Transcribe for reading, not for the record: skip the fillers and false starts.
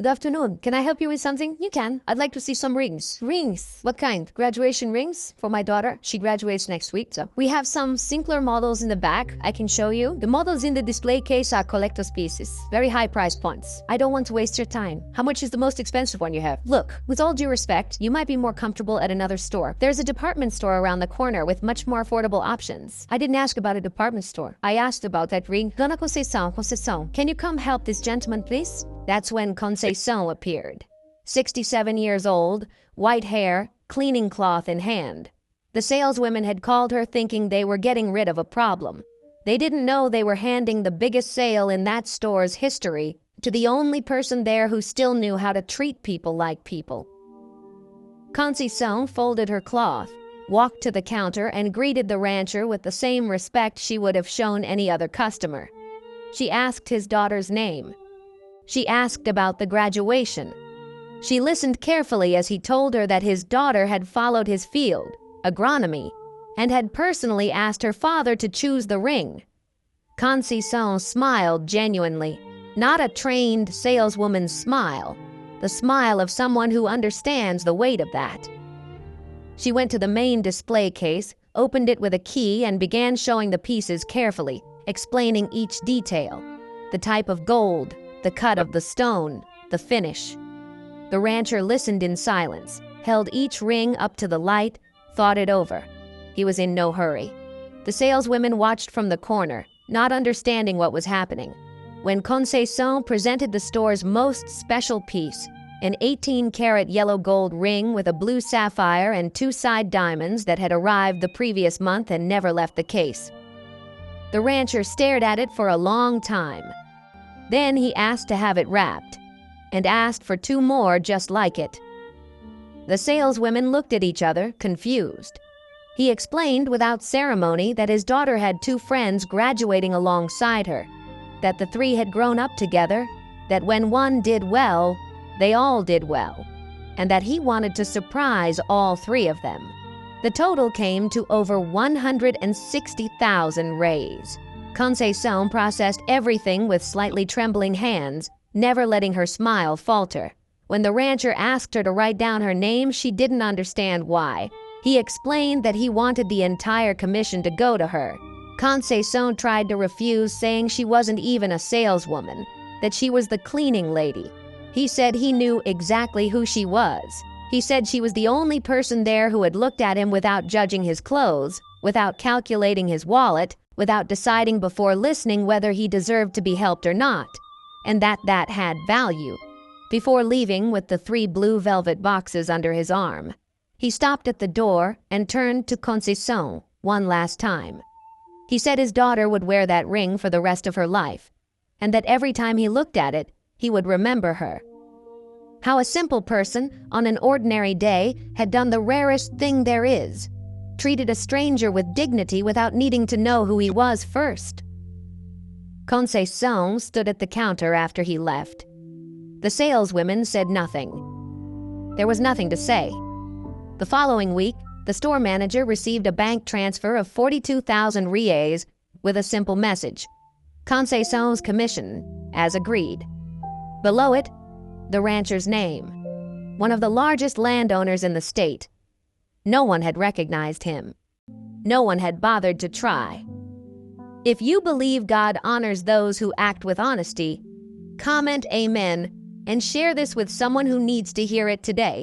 Good afternoon. Can I help you with something? You can. I'd like to see some rings. Rings? What kind? Graduation rings? For my daughter. She graduates next week, so. We have some simpler models in the back. I can show you. The models in the display case are collector's pieces. Very high price points. I don't want to waste your time. How much is the most expensive one you have? Look, with all due respect, you might be more comfortable at another store. There's a department store around the corner with much more affordable options. I didn't ask about a department store. I asked about that ring. Dona Conceição, can you come help this gentleman, please? That's when Conceição appeared. 67 years old, white hair, cleaning cloth in hand. The saleswomen had called her thinking they were getting rid of a problem. They didn't know they were handing the biggest sale in that store's history to the only person there who still knew how to treat people like people. Conceição folded her cloth, walked to the counter, and greeted the rancher with the same respect she would have shown any other customer. She asked his daughter's name. She asked about the graduation. She listened carefully as he told her that his daughter had followed his field, agronomy, and had personally asked her father to choose the ring. Conceição smiled genuinely, not a trained saleswoman's smile, the smile of someone who understands the weight of that. She went to the main display case, opened it with a key, and began showing the pieces carefully, explaining each detail, the type of gold, the cut of the stone, the finish. The rancher listened in silence, held each ring up to the light, thought it over. He was in no hurry. The saleswomen watched from the corner, not understanding what was happening. When Conceição presented the store's most special piece, an 18-karat yellow gold ring with a blue sapphire and 2 side diamonds that had arrived the previous month and never left the case. The rancher stared at it for a long time. Then he asked to have it wrapped, and asked for 2 more just like it. The saleswomen looked at each other, confused. He explained without ceremony that his daughter had 2 friends graduating alongside her, that the 3 had grown up together, that when one did well, they all did well, and that he wanted to surprise all 3 of them. The total came to over 160,000 reais. Conceição processed everything with slightly trembling hands, never letting her smile falter. When the rancher asked her to write down her name, she didn't understand why. He explained that he wanted the entire commission to go to her. Conceição tried to refuse, saying she wasn't even a saleswoman, that she was the cleaning lady. He said he knew exactly who she was. He said she was the only person there who had looked at him without judging his clothes, without calculating his wallet, without deciding before listening whether he deserved to be helped or not, and that had value. Before leaving with the 3 blue velvet boxes under his arm, he stopped at the door and turned to Conceição one last time. He said his daughter would wear that ring for the rest of her life, and that every time he looked at it, he would remember her. How a simple person, on an ordinary day, had done the rarest thing there is, treated a stranger with dignity without needing to know who he was first. Conceição stood at the counter after he left. The saleswomen said nothing. There was nothing to say. The following week, the store manager received a bank transfer of 42,000 reais with a simple message: Conceição's commission, as agreed. Below it, the rancher's name, one of the largest landowners in the state. No one had recognized him. No one had bothered to try. If you believe God honors those who act with honesty, comment Amen and share this with someone who needs to hear it today.